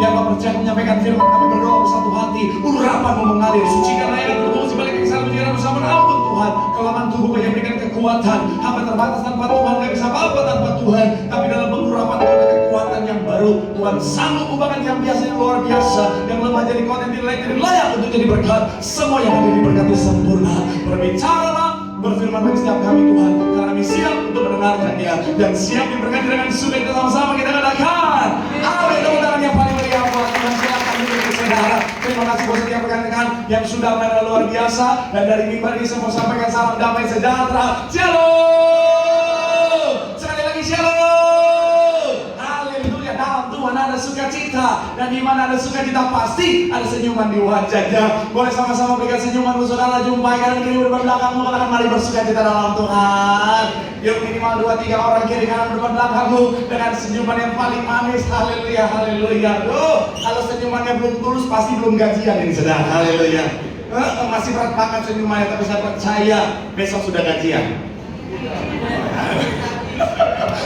yang percaya menyampaikan firman, kami berdoa bersatu hati, urapan mengalir, sucikan layanan berfungsi balik kesan penjara bersama. Ampun Tuhan, kelemahan tubuh banyak berikan kekuatan. Hamba terbatas tanpa Tuhan, gak bisa apa-apa tanpa Tuhan. Tapi dalam pengurapan ada kekuatan yang baru. Tuhan sanggup ubahkan yang biasa, yang luar biasa, yang lemah jadi kuat, yang tidak layak untuk jadi berkat. Semua yang ada diberkati sempurna. Berbicaralah, berfirman bagi setiap kami Tuhan, karena kami siap untuk mendengarkannya dan siap diberkati dengan suka kita sama-sama kita katakan amin. Tepuk tangan yang paling meriah buat Tuhan. Silakan duduk saudara. Terima kasih buat setiap rekan-rekan yang sudah mendengar luar biasa, dan dari mimbar ini saya mau sampaikan salam damai sejahtera. Shalom. Sekali lagi shalom. Haleluya. Dalam Tuhan ada sukacita, dan di mana ada sukacita pasti ada senyuman di wajahnya. Boleh sama-sama berikan senyuman untuk saudara. Jumpai kanan kiri depan belakangmu, katakan mari bersukacita dalam Tuhan. Yuk minimal 2-3 orang kiri kanan depan belakangmu dengan senyuman yang paling manis. Haleluya, haleluya. Loh, kalau senyumannya belum tulus pasti belum gajian ini saudara. Haleluya. Masih berat banget senyumannya, tapi saya percaya besok sudah gajian.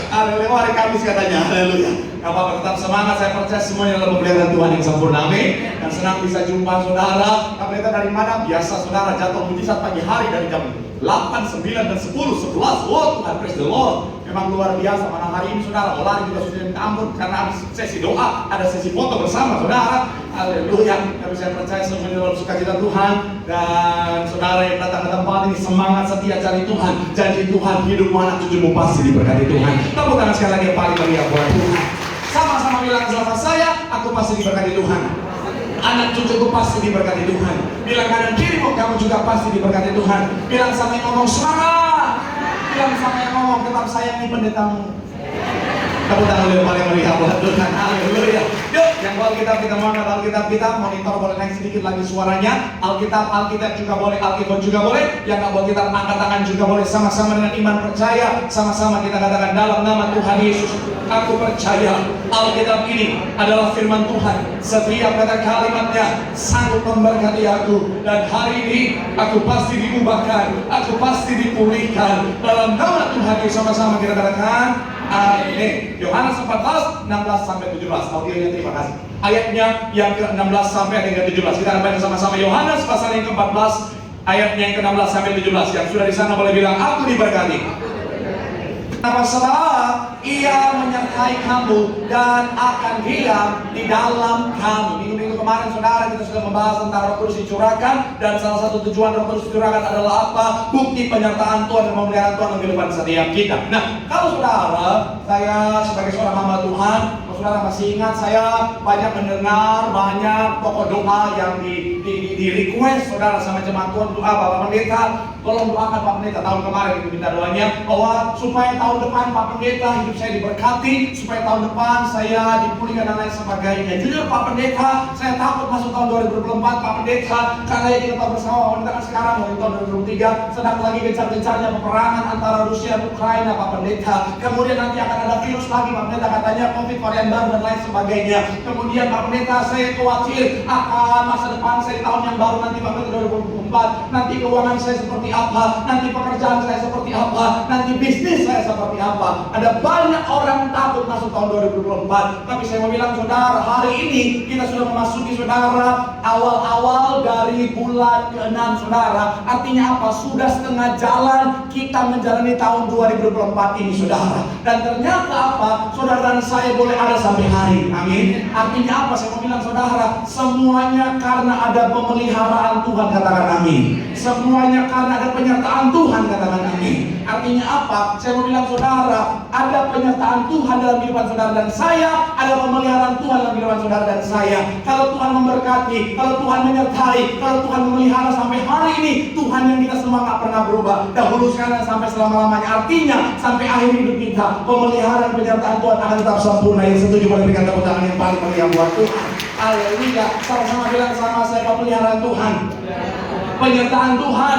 Haleluya, hari Kamis katanya. Haleluya. Gak apa-apa, tetap semangat. Saya percaya semuanya adalah pemberian Tuhan yang sempurna. Amin. Dan senang bisa jumpa saudara. Pendeta dari mana? Biasa saudara jatuh mujizat pagi hari dari jam 8, 9, dan 10, 11. Oh Tuhan, praise the Lord. Memang luar biasa. Mana hari ini saudara mau lari juga sudah minta ampun, karena ada sesi doa, ada sesi foto bersama saudara. Haleluya. Tapi saya percaya semuanya dalam sukacita Tuhan. Dan saudara yang datang ke tempat ini semangat setia cari Tuhan. Janji Tuhan, hidupmu anak cucumu pasti diberkati Tuhan. Tepuk tangan sekali lagi yang paling meriah buat Tuhan. Sama-sama bilang sama saya, aku pasti diberkati Tuhan. Anak cucuku pasti diberkati Tuhan. Bilang kanan kirimu, kamu juga pasti diberkati Tuhan. Bilang sama yang ngomong semangat. Bilang sama yang ngomong tetap sayangi pendetamu. Tepuk tangan yang paling meriah buat Tuhan. Haleluya. Yuk, yang Alkitab kita mau angkat Alkitab kita, monitor boleh naik sedikit lagi suaranya. Alkitab juga boleh, Alkitab juga boleh. Yang nggak boleh kita angkat tangan juga boleh. Sama-sama dengan iman percaya, sama-sama kita katakan dalam nama Tuhan Yesus, aku percaya Alkitab ini adalah firman Tuhan. Setiap kata kalimatnya sanggup memberkati aku, dan hari ini aku pasti diubahkan, aku pasti dipulihkan dalam nama Tuhan Yesus. Sama-sama kita katakan amin. Yohanes 14, 16 sampai 17. Audionya terima kasih. Ayatnya yang ke-16 sampai yang ke-17. Kita akan baca sama-sama Yohanes pasal yang ke-14, ayatnya yang ke-16 sampai 17. Yang sudah di sana boleh bilang aku diberkati. Kenapa? Sebab ia menyertai kamu dan akan diam di dalam kamu. Minggu-minggu kemarin saudara kita sudah membahas tentang Roh Kudus dicurahkan, dan salah satu tujuan Roh Kudus dicurahkan adalah apa? Bukti penyertaan Tuhan dan pemeliharaan Tuhan dalam kehidupan setiap kita. Nah, kalau saudara, saya sebagai seorang hamba Tuhan, saudara masih ingat saya banyak mendengar banyak pokok doa yang di request saudara sama jemaat Tuhan. Doa Bapak Pendeta, tolong doakan Pak Pendeta. Tahun kemarin itu minta doanya bahwa supaya tahun depan Pak Pendeta hidup saya diberkati, supaya tahun depan saya dipulihkan dan lain sebagainya. Jujur Pak Pendeta, saya takut masuk tahun 2024 Pak Pendeta, karena yang kita tahu bersama Pak Pendeta kan sekarang dari tahun 2023 sedang lagi gencar-gencarnya peperangan antara Rusia dan Ukraina Pak Pendeta. Kemudian nanti akan ada virus lagi Pak Pendeta, katanya COVID varian baru dan lain sebagainya. Kemudian Pak Pendeta, saya khawatir akan masa depan saya di tahun yang baru nanti Pak Pendeta 2024. Nanti keuangan saya seperti apa, nanti pekerjaan saya seperti apa, nanti bisnis saya seperti apa. Ada banyak orang takut masuk tahun 2024. Tapi saya mau bilang saudara, hari ini kita sudah memasuki saudara awal-awal dari bulan ke-6 saudara. Artinya apa? Sudah setengah jalan kita menjalani tahun 2024 ini saudara. Dan ternyata apa? Saudara dan saya boleh ada sampai hari. Amin. Artinya apa? Saya mau bilang saudara, semuanya karena ada pemeliharaan Tuhan, katakan amin. Semuanya karena ada penyertaan Tuhan, katakan amin. Artinya apa? Saya mau bilang saudara, ada penyertaan Tuhan dalam kehidupan saudara dan saya, ada pemeliharaan Tuhan dalam kehidupan saudara dan saya. Kalau Tuhan memberkati, kalau Tuhan menyertai, kalau Tuhan memelihara sampai hari ini, Tuhan yang kita semua gak pernah berubah, dahulu sekarang sampai selama-lamanya. Artinya sampai akhir hidup kita, pemeliharaan penyertaan Tuhan akan tetap sempurna. Yang setuju boleh berikan tepuk tangan yang paling meriah buat Tuhan. Haleluya. Sama-sama bilang sama saya, pemeliharaan Tuhan, penyertaan Tuhan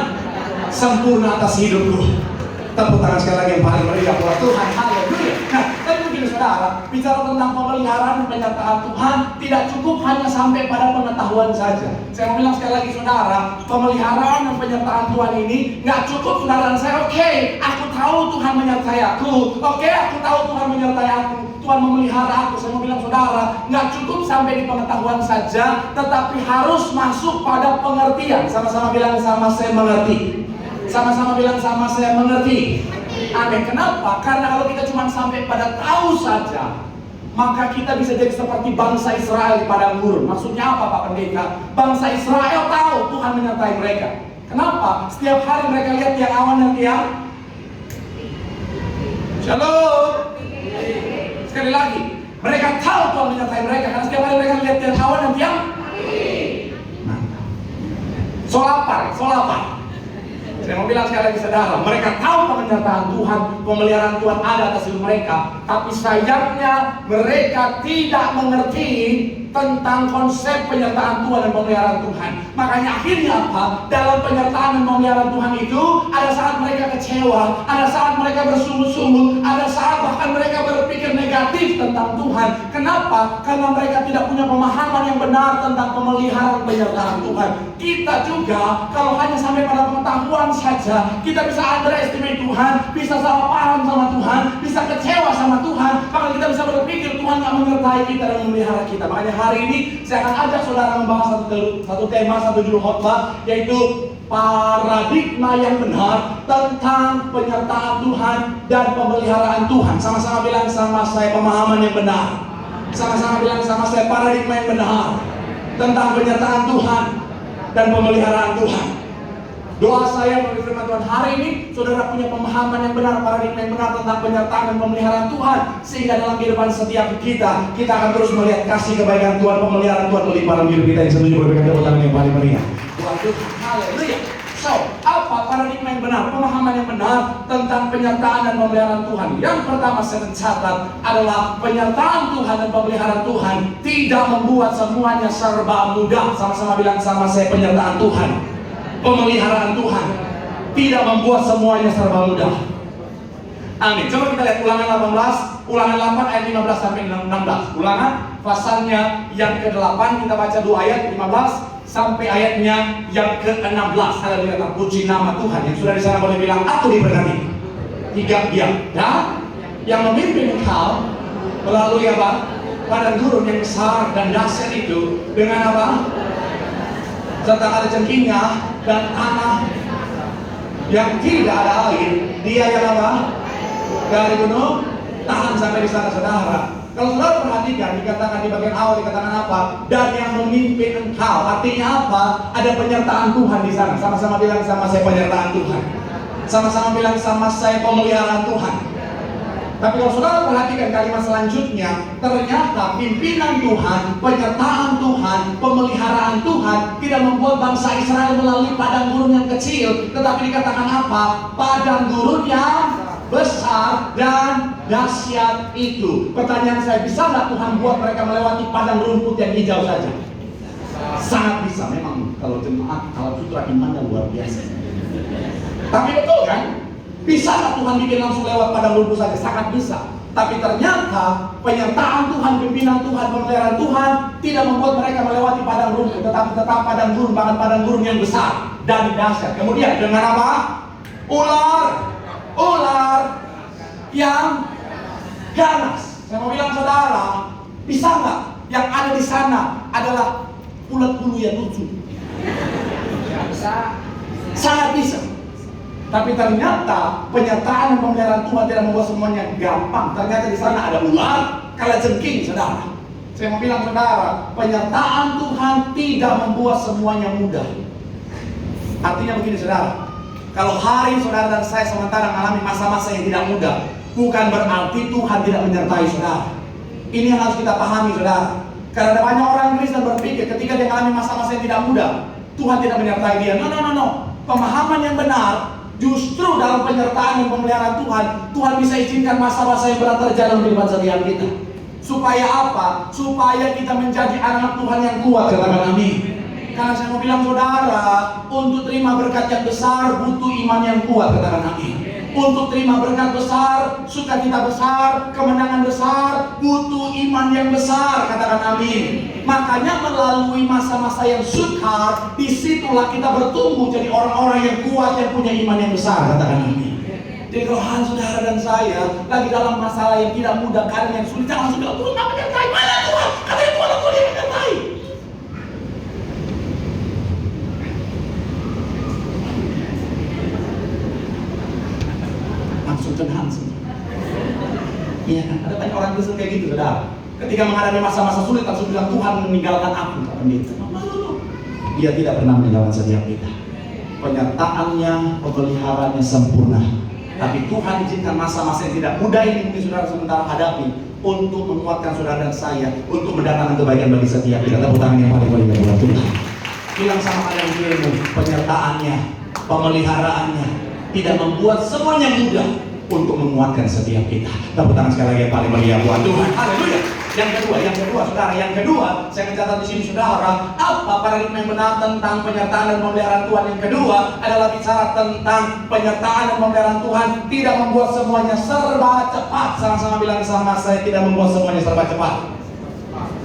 sempurna atas hidupku. Tepuk tangan sekali lagi yang paling meriah buat Tuhan. Haleluya. Nah, tapi begini saudara, bicara tentang pemeliharaan dan penyertaan Tuhan tidak cukup hanya sampai pada pengetahuan saja. Saya mau bilang sekali lagi saudara, pemeliharaan dan penyertaan Tuhan ini nggak cukup saudara dan saya. Oke, aku tahu Tuhan menyertai aku. Oke, aku tahu Tuhan menyertai aku. Tuhan memelihara aku. Saya mau bilang saudara, nggak cukup sampai sampai di pengetahuan saja, tetapi harus masuk pada pengertian. Sama-sama bilang sama saya mengerti. Sama-sama bilang sama saya mengerti. Amin. Kenapa? Karena kalau kita cuma sampai pada tahu saja, maka kita bisa jadi seperti bangsa Israel di padang gurun. Maksudnya apa Pak Pendeta? Bangsa Israel tahu Tuhan menyertai mereka. Kenapa? Setiap hari mereka lihat tiang awan dan tiang. Shalom. Sekali lagi, mereka tahu Tuhan menyertai mereka karena setiap hari mereka lihat tiang awan dan tiang. Solapar. Saya mau bilang sekali lagi saudara, mereka tahu penyertaan Tuhan, pemeliharaan Tuhan ada atas hidup mereka, tapi sayangnya mereka tidak mengerti tentang konsep penyertaan Tuhan dan pemeliharaan Tuhan. Makanya akhirnya apa? Dalam penyertaan dan pemeliharaan Tuhan itu, ada saat mereka kecewa, ada saat mereka bersungut-sungut, ada saat bahkan mereka berpikir negatif tentang Tuhan. Kenapa? Karena mereka tidak punya pemahaman yang benar tentang pemeliharaan penyertaan Tuhan. Kita juga kalau hanya sampai pada pengetahuan saja, kita bisa underestimate Tuhan, bisa salah paham sama Tuhan, bisa kecewa sama Tuhan, bahkan kita bisa berpikir Tuhan gak menyertai kita dan memelihara kita. Makanya hari ini saya akan ajak saudara membahas satu tema, satu judul khotbah, yaitu paradigma yang benar tentang penyertaan Tuhan dan pemeliharaan Tuhan. Sama-sama bilang sama saya pemahaman yang benar. Sama-sama bilang sama saya paradigma yang benar tentang penyertaan Tuhan dan pemeliharaan Tuhan. Doa saya melalui firman Tuhan hari ini, saudara punya pemahaman yang benar, paradigma yang benar tentang penyertaan dan pemeliharaan Tuhan, sehingga dalam kehidupan setiap kita akan terus melihat kasih kebaikan Tuhan, pemeliharaan Tuhan melimpah dalam hidup kita. Yang setuju berikan tepuk tangan yang paling meriah. Tuhan, haleluya. So, apa paradigma yang benar, pemahaman yang benar tentang penyertaan dan pemeliharaan Tuhan? Yang pertama saya mencatat adalah penyertaan Tuhan dan pemeliharaan Tuhan tidak membuat semuanya serba mudah. Sama-sama bilang sama saya penyertaan Tuhan, pemeliharaan Tuhan tidak membuat semuanya serba mudah. Amin. Coba kita lihat Ulangan 8 ayat 15 sampai 16. Ulangan pasalnya yang ke-8, kita baca 2 ayat 15 sampai ayatnya yang ke-16. Haleluya, terpuji nama Tuhan. Yang sudah di sana boleh bilang aku diberkati. 3 diam. Dan yang memimpin engkau melalui apa? Padang gurun yang besar dan dahsyat itu dengan apa? Serta ada cengkingnya dan tanah yang tidak ada air. Dia yang apa? Dari gunung tahan sampai di sana saudara. Kalau saudara perhatikan, dikatakan di bagian awal dikatakan apa? Dan yang memimpin engkau. Artinya apa? Ada penyertaan Tuhan di sana. Sama-sama bilang sama saya penyertaan Tuhan. Sama-sama bilang sama saya pemeliharaan Tuhan. Tapi kalau saudara perhatikan kalimat selanjutnya, ternyata pimpinan Tuhan, penyertaan Tuhan, pemeliharaan Tuhan tidak membuat bangsa Israel melalui padang gurun yang kecil, tetapi dikatakan apa? Padang gurun yang besar dan dahsyat itu. Pertanyaan saya, bisa nggak Tuhan buat mereka melewati padang rumput yang hijau saja? Sangat bisa. Memang kalau jemaat, kalau putra imannya luar biasa. Tapi betul kan? Bisa nggak Tuhan bikin langsung lewat padang rumput saja? Sangat bisa. Tapi ternyata penyertaan Tuhan, pimpinan Tuhan, pemeliharaan Tuhan tidak membuat mereka melewati padang rumput, tetapi tetap padang gurun, bahkan padang gurun yang besar dan dahsyat. Kemudian dengan apa? Ular yang ganas. Saya mau bilang saudara, bisa nggak yang ada di sana adalah ulat bulu yang lucu? Bisa. Sangat bisa. Tapi ternyata penyertaan dan pemeliharaan Tuhan tidak membuat semuanya gampang. Ternyata di sana ada ular, kalajengking, saudara. Saya mau bilang saudara, penyertaan Tuhan tidak membuat semuanya mudah. Artinya begini saudara, kalau hari saudara dan saya sementara mengalami masa-masa yang tidak mudah, bukan berarti Tuhan tidak menyertai saudara. Ini yang harus kita pahami saudara. Karena ada banyak orang Kristen berpikir ketika dia mengalami masa-masa yang tidak mudah, Tuhan tidak menyertai dia. No. Pemahaman yang benar, justru dalam penyertaan dan pemeliharaan Tuhan, Tuhan bisa izinkan masa-masa yang berat terjadi dalam kehidupan sehari-hari kita. Supaya apa? Supaya kita menjadi anak Tuhan yang kuat. Katakan amin. Karena saya mau bilang saudara, untuk terima berkat yang besar butuh iman yang kuat. Katakan amin. Untuk terima berkat besar, sukacita besar, kemenangan besar, butuh iman yang besar. Katakan amin. Makanya melalui masa-masa yang sukar, disitulah kita bertumbuh jadi orang-orang yang kuat, yang punya iman yang besar. Katakan amin. Jadi kalau saudara dan saya lagi dalam masalah yang tidak mudah, keadaan yang sulit, jangan langsung bilang Tuhan nggak menyertai. Mana Tuhan? Katanya Tuhan aku saudara. Ketika menghadapi masa-masa sulit, langsung bilang, Tuhan meninggalkan aku, kata pendeta. Dia tidak pernah meninggalkan setiap kita. Penyertaannya, pemeliharaannya sempurna. Tapi Tuhan izinkan masa-masa yang tidak mudah ini mungkin saudara sementara hadapi untuk menguatkan saudara dan saya, untuk mendatangkan kebaikan bagi setiap kita. Tepuk tangan yang paling mulia buat Tuhan. Bilang sama kalian kirimu, penyertaannya, pemeliharaannya tidak membuat semuanya mudah untuk menguatkan setiap kita. Tepuk tangan sekali lagi yang paling mulia buat Tuhan. Haleluya. Yang kedua, saudara, saya mencatat di sini, saudara, apa paradigma yang benar tentang penyertaan dan pemeliharaan Tuhan? Yang kedua adalah bicara tentang penyertaan dan pemeliharaan Tuhan tidak membuat semuanya serba cepat. Sama-sama bilang sama saya, tidak membuat semuanya serba cepat.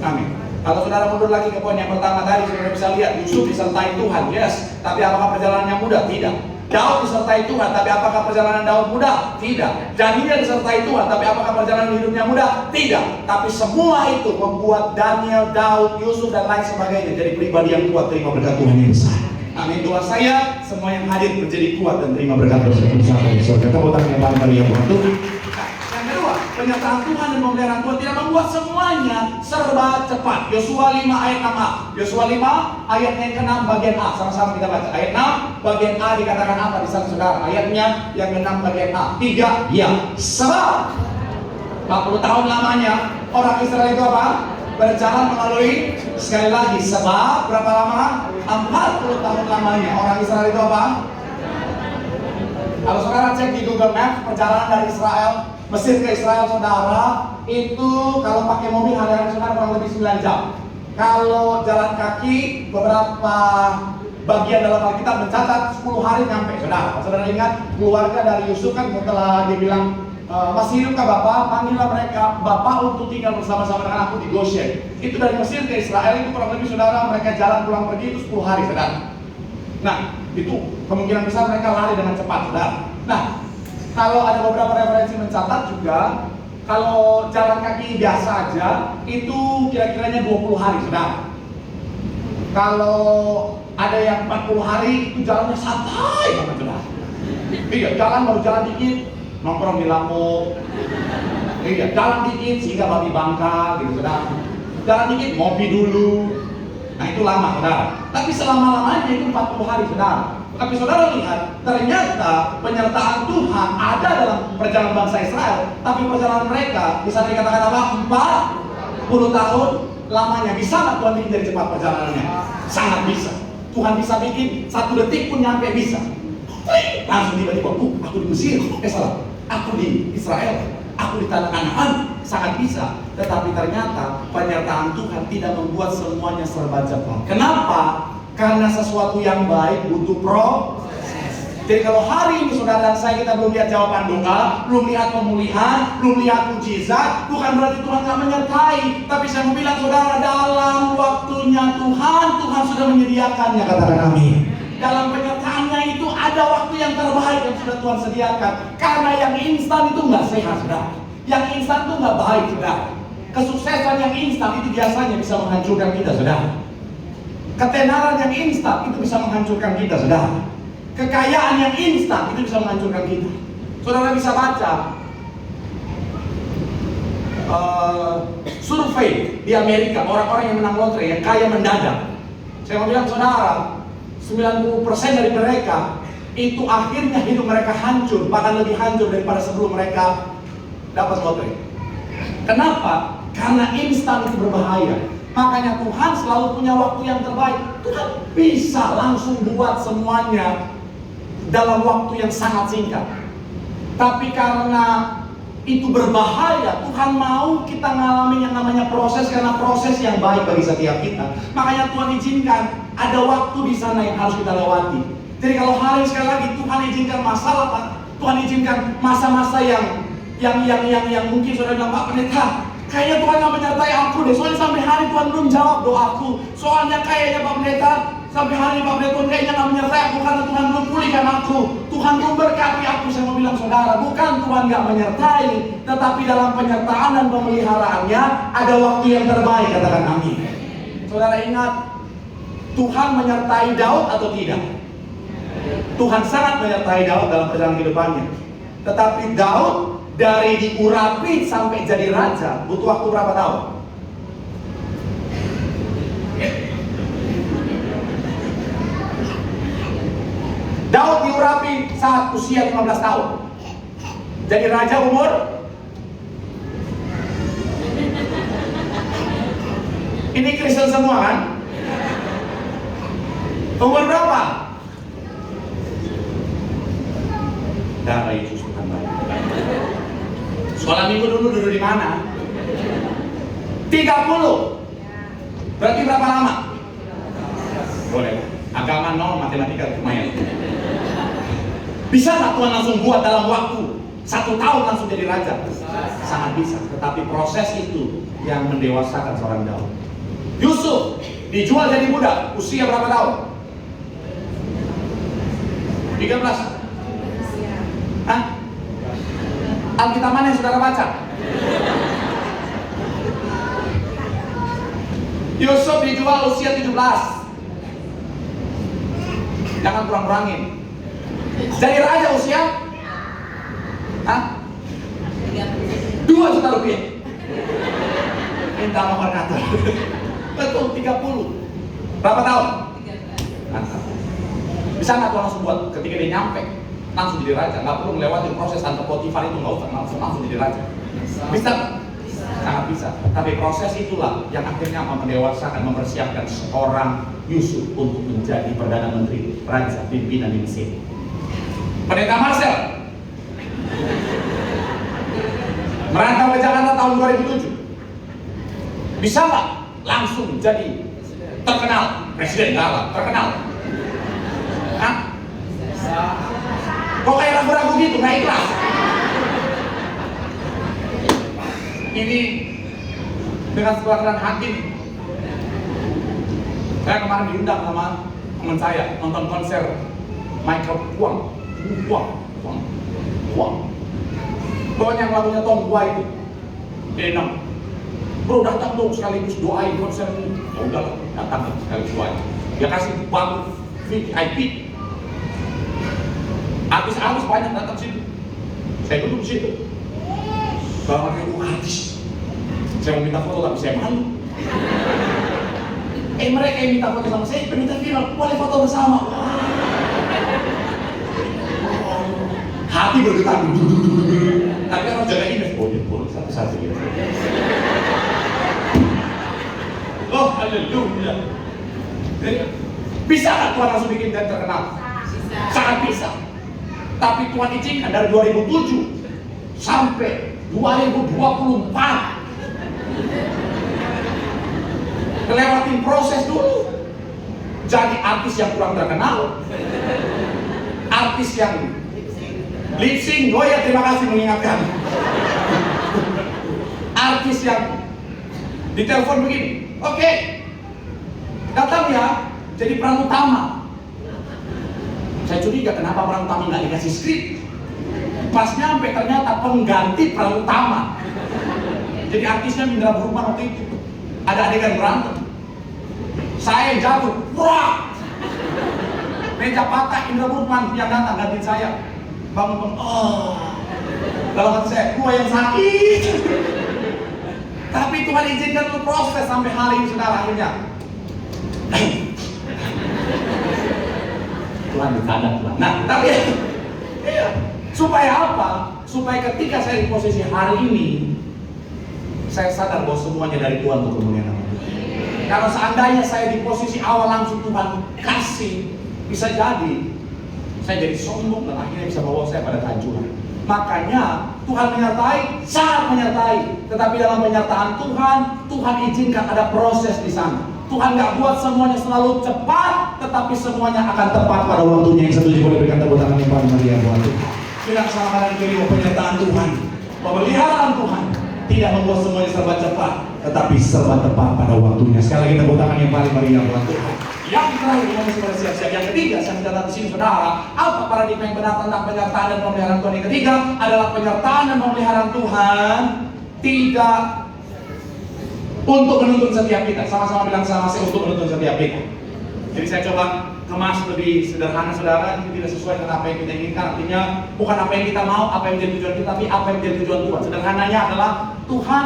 Amin. Kalau saudara mundur lagi ke poin yang pertama tadi, saudara bisa lihat Yusuf disertai Tuhan, yes. Tapi apakah perjalanannya mudah? Tidak. Daud disertai Tuhan, tapi apakah perjalanan Daud mudah? Tidak. Daniel disertai Tuhan, tapi apakah perjalanan hidupnya mudah? Tidak. Tapi semua itu membuat Daniel, Daud, Yusuf dan lain sebagainya jadi pribadi yang kuat, terima berkat Tuhan yang besar. Amin. Doa saya, semua yang hadir menjadi kuat dan terima berkat Tuhan besar dari surga. Tepuk tangan yang paling meriah buat Tuhan. Yang kedua, penyertaan Tuhan dan pemeliharaan Tuhan tidak membuat semuanya serba cepat. Yosua 5 ayat 6a. Yosua 5 ayat yang ke-6 bagian A. Sama-sama kita baca. Ayat 6 bagian A dikatakan apa di sana saudara? Ayatnya yang ke-6 bagian A. 3 ya. Sebab 40 tahun lamanya orang Israel itu apa? Berjalan melalui, sekali lagi, sebab berapa lama? 40 tahun lamanya orang Israel itu apa? Kalau saudara cek di Google Maps perjalanan dari Israel, Mesir ke Israel, saudara, itu kalau pakai mobil hari-hari saudara kurang lebih 9 jam. Kalau jalan kaki, beberapa bagian dalam Alkitab mencatat 10 hari nyampe, saudara. Saudara ingat keluarga dari Yusuf kan setelah dibilang masih hidupkah Bapak? Panggillah mereka Bapak untuk tinggal bersama-sama dengan aku di Goshen. Itu dari Mesir ke Israel itu kurang lebih saudara, mereka jalan pulang pergi itu 10 hari, saudara. Nah, itu kemungkinan besar mereka lari dengan cepat, saudara. Nah, kalau ada beberapa referensi mencatat juga, kalau jalan kaki biasa aja itu kira-kiranya 20 hari, saudara. Kalau ada yang 40 hari itu jalannya santai banget, saudara. Iya, jalan baru jalan dikit, nongkrong di lampu. Iya, jalan dikit sehingga babi bangka, gitu, saudara. Jalan dikit ngopi dulu. Nah, itu lama, saudara. Tapi selama-lamanya itu 40 hari, saudara. Tapi saudara lihat, ternyata penyertaan Tuhan ada dalam perjalanan bangsa Israel. Tapi perjalanan mereka bisa dikatakan apa? 40 tahun lamanya. Bisa nggak Tuhan bikin dari cepat perjalanannya? Sangat bisa. Tuhan bisa bikin 1 detik pun nyampe, bisa. Langsung tiba-tiba, aku di Mesir. Salah. Aku di Israel. Aku di tanah Kanaan. Sangat bisa. Tetapi ternyata penyertaan Tuhan tidak membuat semuanya serba cepat. Kenapa? Karena sesuatu yang baik butuh proses. Jadi kalau hari ini saudara dan saya kita belum lihat jawaban doa, belum lihat pemulihan, belum lihat mujizat, bukan berarti Tuhan nggak menyertai. Tapi saya mau bilang saudara, dalam waktunya Tuhan sudah menyediakannya. Katakan amin. Dalam penyertaannya itu ada waktu yang terbaik yang sudah Tuhan sediakan. Karena yang instan itu nggak sehat, saudara. Yang instan itu nggak baik, saudara. Kesuksesan yang instan itu biasanya bisa menghancurkan kita, saudara. Ketenaran yang instan itu bisa menghancurkan kita, saudara. Kekayaan yang instan itu bisa menghancurkan kita. Saudara bisa baca survei di Amerika, orang-orang yang menang lotre, yang kaya mendadak. Saya mau bilang saudara, 90% dari mereka itu akhirnya hidup mereka hancur, bahkan lebih hancur daripada sebelum mereka dapat lotre. Kenapa? Karena instan itu berbahaya. Makanya Tuhan selalu punya waktu yang terbaik. Tuhan bisa langsung buat semuanya dalam waktu yang sangat singkat. Tapi karena itu berbahaya, Tuhan mau kita ngalamin yang namanya proses, karena proses yang baik bagi setiap kita. Makanya Tuhan izinkan ada waktu di sana yang harus kita lewati. Jadi kalau hari sekali lagi Tuhan izinkan masalah, Tuhan izinkan masa-masa yang mungkin saudara bilang, Pak Pendeta, kayaknya Tuhan gak menyertai aku deh. Soalnya sampai hari Tuhan belum jawab doaku. Soalnya kayaknya Pak Pendeta, sampai hari Pak Pendeta Tuhan kayaknya gak menyertai aku karena Tuhan belum pulihkan aku. Tuhan belum berkati aku. Saya mau bilang saudara, bukan Tuhan gak menyertai, tetapi dalam penyertaan dan pemeliharaannya ada waktu yang terbaik. Katakan amin. Saudara ingat, Tuhan menyertai Daud atau tidak? Tuhan sangat menyertai Daud dalam perjalanan kehidupannya. Tetapi Daud dari diurapi sampai jadi raja butuh waktu berapa tahun? Daud diurapi saat usia 15 tahun. Jadi raja umur ini Kristen semua kan? Umur berapa? Darah Yesus Tuhan baik. Sekolah minggu dulu di mana? 30. Berarti berapa lama? Boleh. Agama nol, matematika lumayan. Bisa nggak Tuhan langsung buat dalam waktu 1 tahun langsung jadi raja? Sangat bisa. Tetapi proses itu yang mendewasakan seorang Daud. Yusuf dijual jadi budak. Usia berapa tahun? 13. Hah? Alkitab mana yang saudara baca? Yusuf dijual usia 17. Jangan kurang-kurangin. Jadi raja usia? Hah? 2 juta rupiah. Minta nomor kantor. Betul, 30. Berapa tahun? 13. Bisa nggak Tuhan langsung buat ketika dia nyampe langsung jadi raja? Nggak perlu melewati proses tante Potifar itu, nggak usah langsung jadi raja. Bisa? Sangat bisa. Tapi proses itulah yang akhirnya mendewasakan, mempersiapkan seorang Yusuf untuk menjadi perdana menteri, raja, pimpinan di Mesir. Pendeta Marcel merantau ke Jakarta tahun 2007. Bisa nggak langsung jadi terkenal presiden Gala, terkenal? Hah? Kok kayak ragu-ragu gitu, nggak ikhlas? Ini dengan sebuah keran hati. Saya kemarin diundang sama teman saya nonton konser Michael Huang. Pokoknya yang lagunya Tom Gua itu Denang. Bro datang dong sekaligus doain konser ini. Ya udahlah, datang sekaligus doain. Dia kasih bangku VIP. Artis-artis banyak datang situ. Saya duduk di situ. Kalau pakai artis, saya mau minta foto tapi saya malu. Mereka yang minta foto sama saya, minta viral, boleh foto bersama. Hati bergetar. Tapi kan jaga image, boleh satu-satu gitu. Oh, haleluya. Bisa nggak Tuhan langsung bikin dan terkenal? Sangat bisa. Tapi Tuhan izinkan dari 2007 sampai 2024 lewatin proses dulu. Jadi artis yang kurang terkenal, artis yang lip sync. Oh ya, terima kasih mengingatkan. Artis yang ditelepon begini, oke, datang ya jadi peran utama. Saya curiga kenapa peran utama nggak dikasih skrip. Pas nyampe ternyata pengganti peran utama. Jadi artisnya Indra Bruggman waktu itu. Ada adegan berantem. Saya jatuh, wah, meja patah. Indra Bruggman yang datang gantiin saya. Bangun, dalam hati saya, gua yang sakit. Tapi Tuhan izinkan lu proses sampai hari ini saudara akhirnya. Tuhan bercanda Tuhan. Nah, tapi supaya apa? Supaya ketika saya di posisi hari ini, saya sadar bahwa semuanya dari Tuhan untuk kemuliaan nama Tuhan. Kalau seandainya saya di posisi awal langsung Tuhan kasih, bisa jadi saya jadi sombong dan akhirnya bisa bawa saya pada kehancuran. Makanya Tuhan menyertai, sangat menyertai. Tetapi dalam penyertaan Tuhan, Tuhan izinkan ada proses di sana. Tuhan nggak buat semuanya selalu cepat, tetapi semuanya akan tepat pada waktunya. Yang setuju boleh berikan tepuk tangan yang paling meriah buat Tuhan. Bilang sama kalian kiri, penyertaan Tuhan, pemeliharaan Tuhan tidak membuat semuanya serba cepat, tetapi serba tepat pada waktunya. Sekali lagi tepuk tangan yang paling meriah buat Tuhan. Yang terakhir, kita pada siap-siap. Yang ketiga, saya mencatat di sini saudara, apa paradigma yang benar tentang penyertaan dan pemeliharaan Tuhan? Yang ketiga adalah penyertaan dan pemeliharaan Tuhan tidak untuk menuntun setiap kita. Sama-sama bilang sama saya, untuk menuntun setiap kita. Jadi saya coba kemas lebih sederhana saudara, ini tidak sesuai dengan apa yang kita inginkan. Artinya bukan apa yang kita mau, apa yang menjadi tujuan kita, tapi apa yang menjadi tujuan Tuhan. Sederhananya adalah Tuhan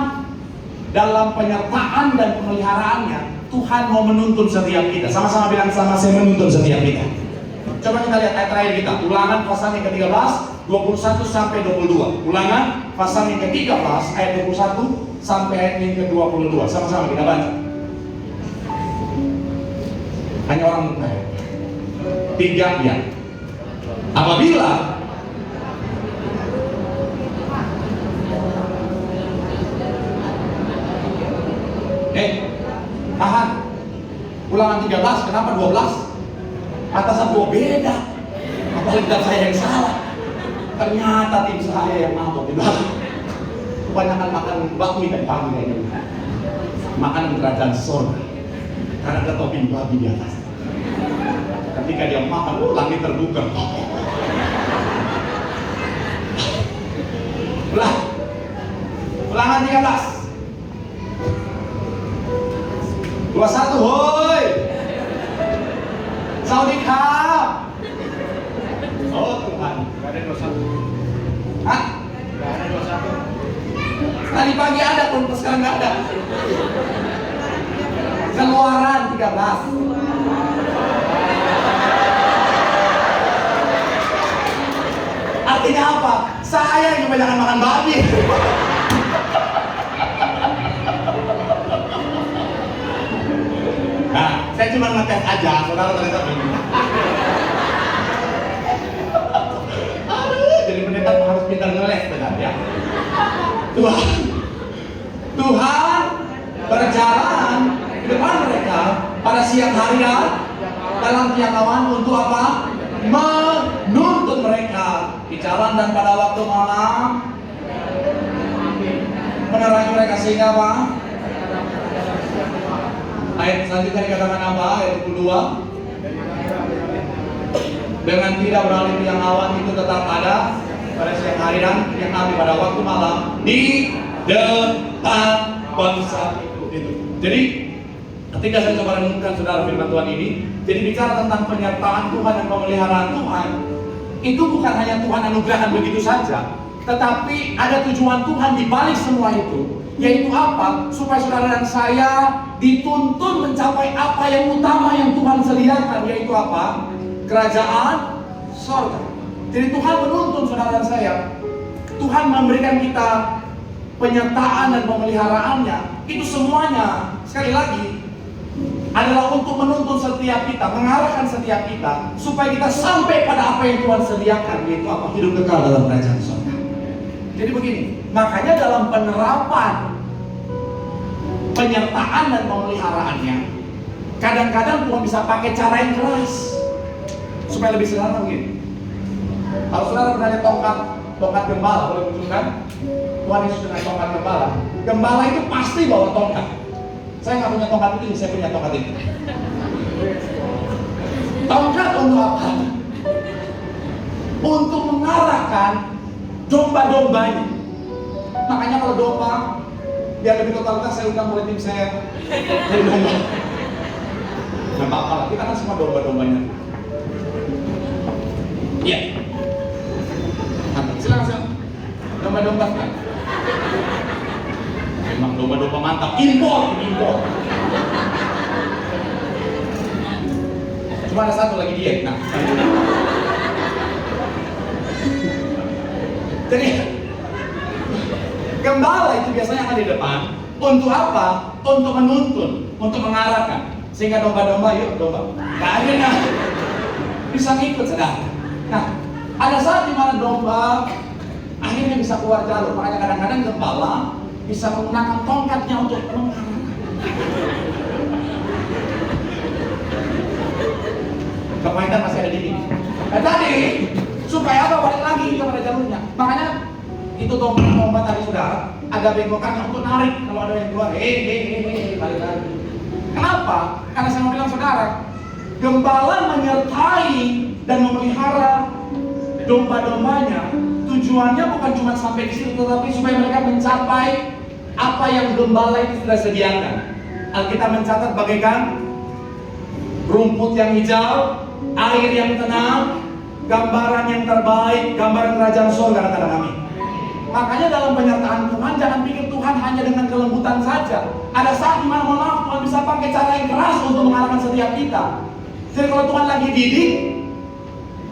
dalam penyertaan dan pemeliharaannya, Tuhan mau menuntun setiap kita. Sama-sama bilang sama saya, menuntun setiap kita. Coba kita lihat ayat terakhir kita, Ulangan pasal yang ke-13, 21 sampai 22. Ulangan pasal yang ke-13 ayat 21 sampai ayat yang ke-22. Sama-sama kita baca. Hanya orang tiga ya. Apabila tahan. Ulangan 13, kenapa 12? Atasan gua beda. Apalagi dan saya yang salah. Ternyata tim saya yang mabok di belakang. Kebanyakan makan bakmi dan pagi kayaknya. Makanan kerajaan surga. Karena ada topping babi di atas. Ketika dia makan, langit terbuka. Ulangan 13. 21, hoi. Saudikap. Oh Tuhan, gak ada 21. Hah? Gak ada 21. Tadi pagi ada, pun sekarang gak ada. Keluaran 13. Artinya apa? Saya yang kebanyakan makan babi. Nah, saya cuma ngetes aja, saudara ternyata begini. Aduh, jadi pendeta harus pintar ngeles benar ya. Tuhan berjalan di depan mereka pada siang hari dalam tiap untuk apa? Menuntun mereka di jalan dan pada waktu malam menerangi mereka sehingga apa? Ayat selanjutnya dikatakan apa? Ayat 22. Dengan tidak beralih yang awan itu tetap ada pada siang hari dan yang hari pada waktu malam di depan bangsa itu. Jadi ketika saya coba renungkan saudara firman Tuhan ini, jadi bicara tentang penyertaan Tuhan dan pemeliharaan Tuhan, itu bukan hanya Tuhan anugerahkan begitu saja, tetapi ada tujuan Tuhan di balik semua itu, yaitu apa? Supaya saudara dan saya dituntun mencapai apa yang utama yang Tuhan sediakan, yaitu apa? Kerajaan sorga. Jadi Tuhan menuntun saudara dan saya. Tuhan memberikan kita penyertaan dan pemeliharaannya. Itu semuanya, sekali lagi, adalah untuk menuntun setiap kita, mengarahkan setiap kita, supaya kita sampai pada apa yang Tuhan sediakan, yaitu apa? Hidup kekal dalam kerajaan sorga. Jadi begini, makanya dalam penerapan penyertaan dan pemeliharaannya, kadang-kadang Tuhan bisa pakai cara yang keras supaya lebih sederhana begini. Kalau saudara pernah lihat tongkat gembala, boleh munculkan? Tuhan Yesus dengan tongkat gembala. Gembala itu pasti bawa tongkat. Saya nggak punya tongkat ini, saya punya tongkat ini. Tongkat untuk apa? Untuk mengarahkan domba-dombanya. Makanya kalau domba, biar lebih totalitas, saya undang mulai tim saya dari domba. Nggak apa-apa lah, kita kan semua domba-dombanya. Iya. Silakan. Domba-domba kan? Memang domba-domba mantap. Impor. Cuma ada satu lagi diet. Nah. Jadi gembala itu biasanya ada di depan. Untuk apa? Untuk menuntun, untuk mengarahkan. Sehingga domba-domba, yuk domba. Gak ada nah. Bisa ngikut sedang. Nah, ada saat di mana domba akhirnya bisa keluar jalur. Makanya kadang-kadang gembala bisa menggunakan tongkatnya untuk mengarahkan. Kepahitan masih ada di sini. Nah, tadi supaya apa? Balik lagi kepada jalurnya. Makanya itu domba tadi saudara agak bengkokannya untuk narik kalau ada yang keluar. Balik lagi. Kenapa? Karena saya mau bilang saudara, gembala menyertai dan memelihara domba-dombanya, tujuannya bukan cuma sampai di situ, tetapi supaya mereka mencapai apa yang gembala itu sudah sediakan. Alkitab mencatat bagaikan rumput yang hijau air yang tenang, gambaran yang terbaik, gambaran kerajaan surga, kata kami. Makanya dalam penyertaan Tuhan, jangan pikir Tuhan hanya dengan kelembutan saja. Ada saat dimana mohon maaf, Tuhan bisa pakai cara yang keras untuk mengarahkan setiap kita. Jadi kalau Tuhan lagi didik,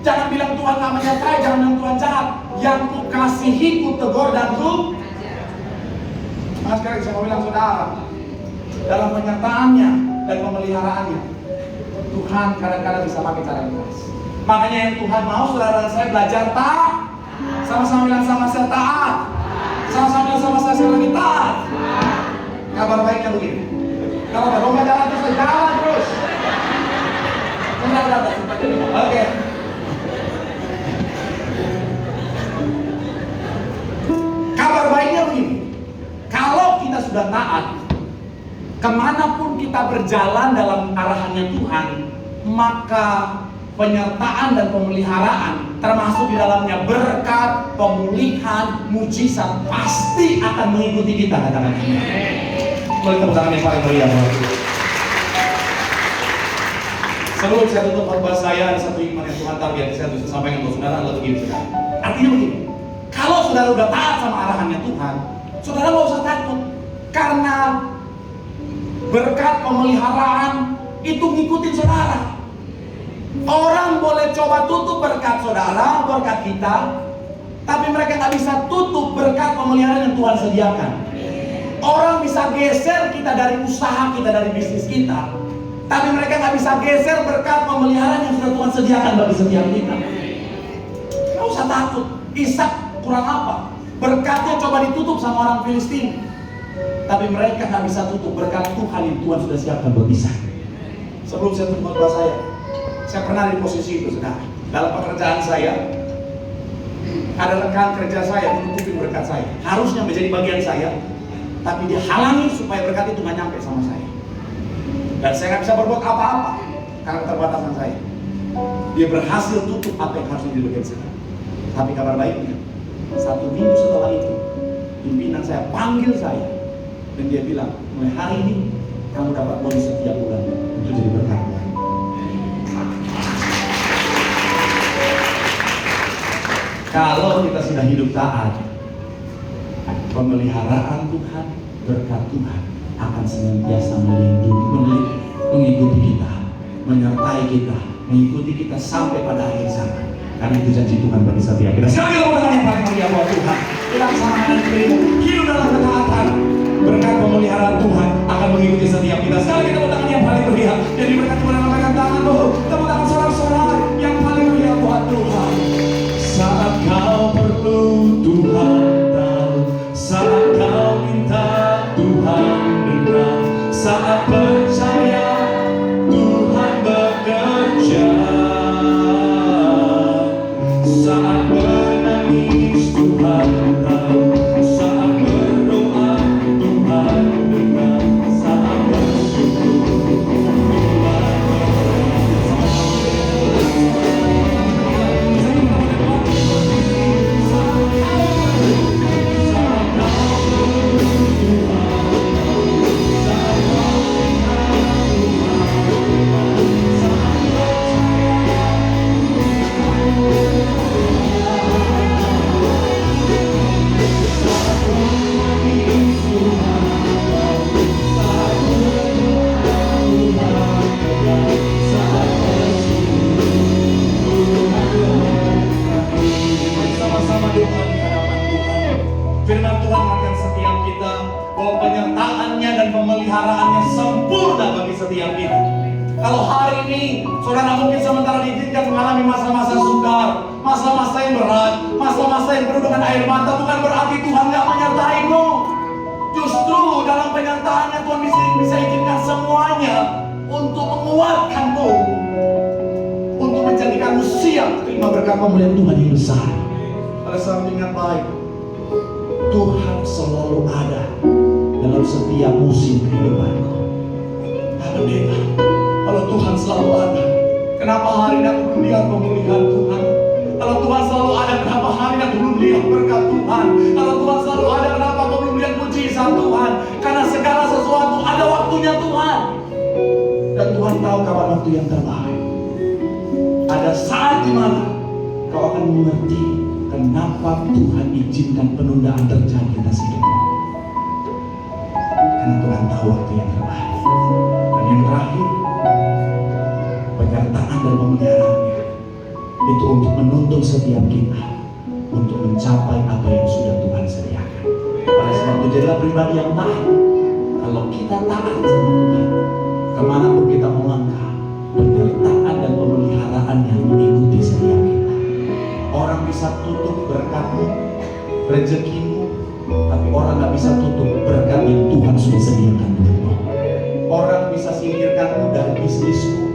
jangan bilang Tuhan gak menyertai, jangan bilang Tuhan jahat. Yang ku kasihi, ku tegur dan ku. Nah sekarang saya mau bilang saudara, dalam penyertaannya dan pemeliharaannya, Tuhan kadang-kadang bisa pakai cara yang keras. Makanya yang Tuhan mau saudara dan saya belajar taat. Sama-sama bilang sama-sama taat. Sama-sama bilang sama-sama lagi taat. Kabar baiknya begini. Kalau berlomba jalan terus, jalan terus. Oke. Kabar baiknya begini. Kalau kita sudah taat, kemanapun kita berjalan dalam arahannya Tuhan, maka penyertaan dan pemeliharaan, termasuk di dalamnya berkat, pemulihan, mujizat, pasti akan mengikuti kita, katakan. Boleh tepuk tangan yang paling meriah. Sebelum saya tutup khotbah saya, ada satu iman yang Tuhan target saya untuk sampaikan ke saudara adalah begini, saudara. Artinya begini, kalau saudara udah taat sama arahannya Tuhan, saudara nggak usah takut, karena berkat pemeliharaan itu ngikutin saudara. Orang boleh coba tutup berkat saudara, berkat kita, tapi mereka nggak bisa tutup berkat pemeliharaan yang Tuhan sediakan. Orang bisa geser kita dari usaha kita, dari bisnis kita, tapi mereka nggak bisa geser berkat pemeliharaan yang sudah Tuhan sediakan bagi setiap kita. Nggak usah takut. Ishak kurang apa? Berkatnya coba ditutup sama orang Filistin, tapi mereka nggak bisa tutup berkat Tuhan yang Tuhan sudah siapkan buat Ishak. Sebelum saya tutup khotbah saya pernah di posisi itu, saudara. Dalam pekerjaan saya, ada rekan kerja saya menutupi berkat saya. Harusnya menjadi bagian saya, tapi dia halangi supaya berkat itu nggak nyampe sama saya. Dan saya nggak bisa berbuat apa-apa karena keterbatasan saya. Dia berhasil tutup apa yang harusnya di bagian saya. Tapi kabar baiknya, 1 minggu setelah itu, pimpinan saya panggil saya dan dia bilang, mulai hari ini kamu dapat bonus setiap bulan untuk jadi berkat. Kalau kita sudah hidup taat, pemeliharaan Tuhan, berkat Tuhan akan senantiasa mengikuti kita, menyertai kita, mengikuti kita sampai pada akhir zaman. Karena itu janji Tuhan bagi setiap kita. Sekali lagi dengan yang paling meriah buat Tuhan. Kita bersama dengan dirimu, hidup dalam ketaatan. Berkat pemeliharaan Tuhan akan mengikuti setiap kita. Sekali lagi tepuk tangan yang paling meriah. Jadi berkat kepada lambaikan tangan tuh. Tepuk tangan sorak-sorak yang paling meriah buat Tuhan. Saat kau perlu Tuhan tahu, saat kau minta Tuhan dengar, saat percaya Tuhan bekerja, saat menangis Tuhan tahu, saat berdoa Tuhan dengar, saat bersyukur Tuhan sama-sama doa di hadapan Tuhan. Firman Tuhan akan setiap kita bahwa penyertaannya dan pemeliharaannya sempurna bagi setiap kita. Kalau hari ini saudara mungkin sementara diizinkan mengalami masa-masa sukar, masa-masa yang berat, masa-masa yang penuh dengan air mata, bukan berarti Tuhan gak menyertaimu. Justru dalam penyertaannya Tuhan bisa izinkan semuanya untuk menguatkanmu, untuk menjadikanmu siap terima berkat pemulihan Tuhan yang besar. Pada saat ingat baik, Tuhan selalu ada dalam setiap musim kehidupanku. Haleluya. Kalau Tuhan selalu ada, kenapa hari ini aku belum lihat pemulihan Tuhan? Kalau Tuhan selalu ada, kenapa hari ini aku belum lihat berkat Tuhan? Kalau Tuhan selalu ada, kenapa aku belum lihat mujizat Tuhan? Karena segala sesuatu ada waktunya Tuhan. Dan Tuhan tahu kapan waktu yang terbaik. Ada saat di mana kau akan mengerti kenapa Tuhan izinkan penundaan terjadi atas hidupmu. Karena Tuhan tahu waktu yang terbaik. Dan yang terakhir, penyertaan dan pemeliharaannya itu untuk menuntun setiap kita untuk mencapai apa yang sudah Tuhan sediakan. Oleh sebab itu jadilah pribadi yang taat. Kalau kita taat sama Tuhan, kemanapun kita melangkah, penyertaan dan pemeliharaan yang mengikuti setiap kita. Orang bisa tutup berkatmu, rezekimu, tapi orang gak bisa tutup berkat yang Tuhan sudah sediakan untukmu. Orang bisa singkirkanmu dari bisnismu,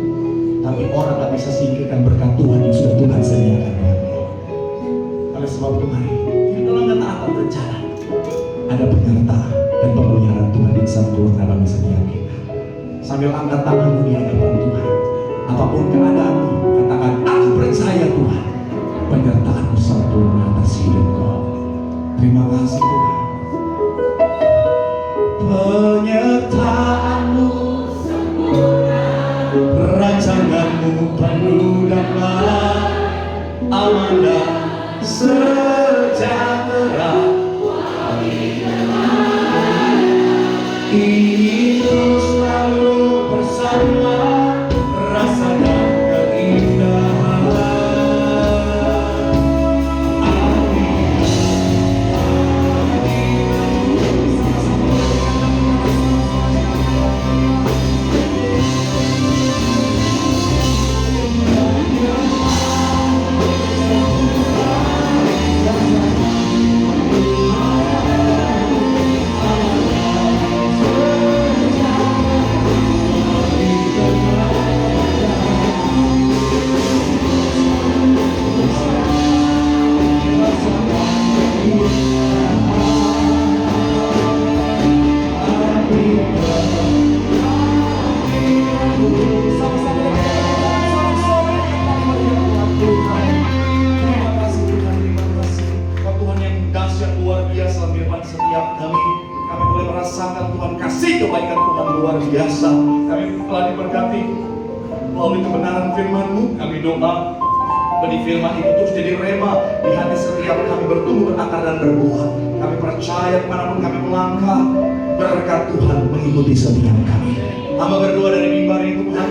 tapi orang gak bisa singkirkan berkat Tuhan yang sudah Tuhan sediakan untukmu. Oleh sebab itu mari, di dalam ketaatan berjalan, ada penyertaan dan pemeliharaan Tuhan yang sempurna dalam setiap kita. Sambil angkat tanganmu di hadapan Tuhan, apapun keadaanmu, katakan, aku percaya Tuhan, penyertaan-Mu sempurna atas hidupku. Terima kasih Tuhan. Penyertaan-Mu sempurna, rancangan-Mu penuh damai, aman dan sejahtera. Ini terus selalu bersama rasa dan keindahan. Biasa, kami telah diberkati melalui kebenaran firman-Mu. Kami doa benih firman itu terus jadi rema di hati setiap kami bertumbuh, berakar dan berbuah. Kami percaya kemanapun kami melangkah, berkat Tuhan mengikuti setiap kami. Hamba berdoa dari mimbar itu Tuhan,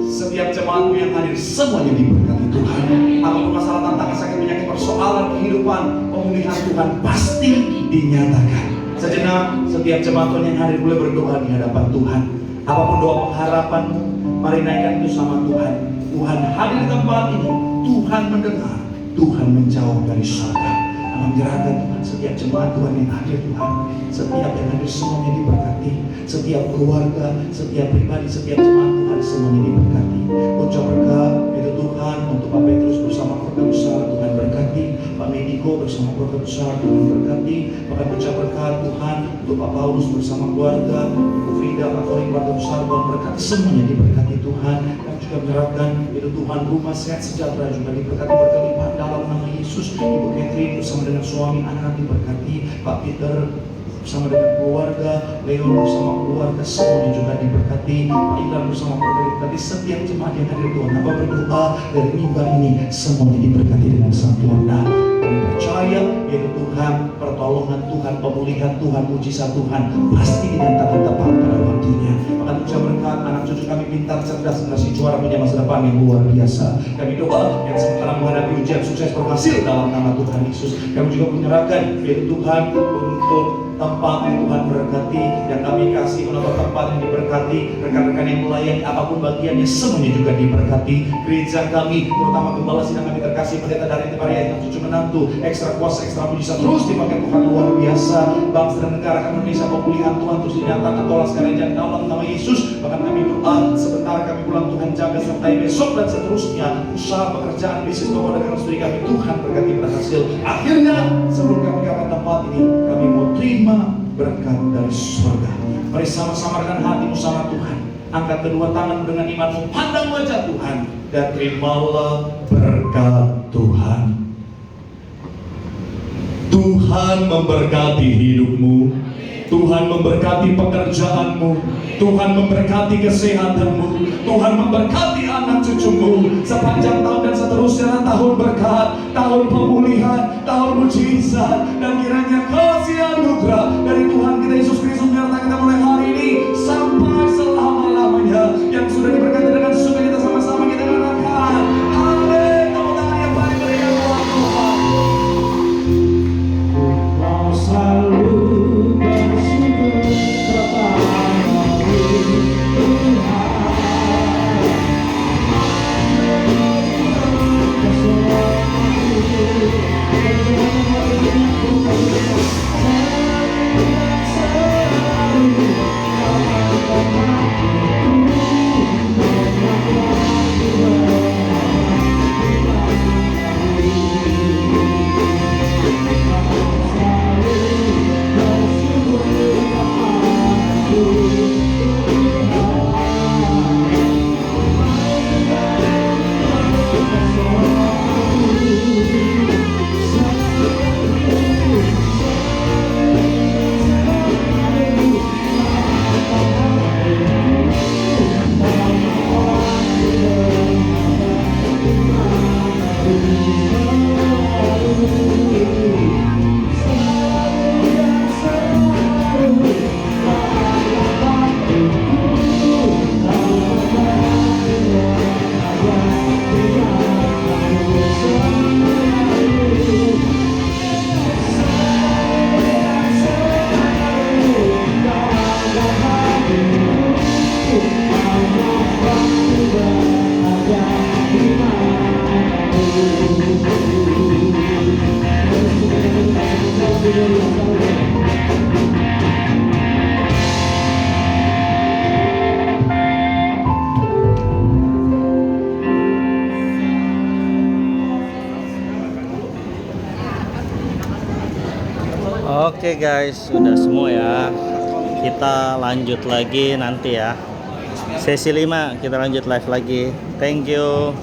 setiap jemaat-Mu yang hadir semuanya diberkati Tuhan. Apapun masalah, tantangan, sakit, penyakit, persoalan kehidupan, pemulihan Tuhan pasti dinyatakan. Sejenak setiap jemaat Tuhan yang hadir boleh berdoa di hadapan Tuhan. Apapun doa pengharapanmu, mari naikkan itu sama Tuhan. Tuhan hadir di tempat ini, Tuhan mendengar, Tuhan menjawab dari surga. Menyerahkan Tuhan setiap jemaat Tuhan yang hadir Tuhan, setiap yang hadir semuanya diberkati, setiap keluarga, setiap pribadi, setiap jemaat Tuhan semuanya diberkati. Ucap berkat itu Tuhan untuk Pak Petrus bersama keluarga besar, Tuhan berkati. Pak Mediko bersama keluarga besar, Tuhan berkati. Bahkan ucap berkat Tuhan untuk Pak Paulus bersama keluarga, Ibu Frida, Pak Kori keluarga besar, Tuhan berkati. Semuanya diberkati Tuhan. Dan juga menyerahkan itu Tuhan rumah sehat sejahtera juga diberkati berkelimpahan dalam nama Yesus. Ibu Catherine bersama dengan suami anak diberkati. Pak Peter bersama dengan keluarga, Leon bersama keluarga semuanya juga diberkati. Pak Ilan bersama keluarga diberkati. Setiap jemaat yang hadir Tuhan, Hamba berdoa dari mimbar ini semuanya diberkati dengan sempurna. Kami percaya yaitu Tuhan, pertolongan Tuhan, pemulihan Tuhan, mujizat Tuhan pasti dinyatakan tepat pada waktunya. Maka ucap berkat anak cucu kami pintar, cerdas, generasi juara punya masa depan yang luar biasa. Kami doa yang sementara menghadapi ujian sukses berhasil dalam nama Tuhan Yesus. Kami juga menyerahkan yaitu Tuhan untuk tempat yang Tuhan berkati, yang kami kasih menata tempat yang diberkati, rekan-rekan yang melayani apapun bagiannya semuanya juga diberkati. Gereja kami, terutama gembala sidang kami terkasih, pendeta dari Tibaria yang cucu menantu, ekstra kuasa, ekstra mujizat terus dipakai Tuhan luar biasa. Bangsa dan negara kami Indonesia, pemulihan Tuhan terus dinyatakan tolak gereja dalam nama Yesus. Bahkan kami doa sebentar kami pulang, Tuhan jaga sertai besok dan seterusnya usaha, pekerjaan, bisnis, rumah dengan istri kami Tuhan berkati berhasil. Akhirnya sebelum kami dapat tempat ini, kami mau terima berkat dari surga. Mari sama-sama dengan hatimu sama Tuhan, angkat kedua tangan dengan imanmu, pandang wajah Tuhan dan terimalah berkat Tuhan. Tuhan memberkati hidupmu. Tuhan memberkati pekerjaanmu, Tuhan memberkati kesehatanmu, Tuhan memberkati anak cucumu sepanjang tahun dan seterusnya. Tahun berkat, tahun pemulihan, tahun mujizat, dan kiranya kasih anugerah dari Tuhan kita Yesus Kristus menyertai kita mulai hari ini sampai selama-lamanya. Yang sudah diberkati dengan suka kita sama-sama kita katakan amin. Tepuk tangan yang paling meriah buat Tuhan. Kau selalu bersyukur kepadamu Tuhan. Oke guys, sudah semua ya. Kita lanjut lagi nanti ya. Sesi 5 kita lanjut live lagi. Thank you.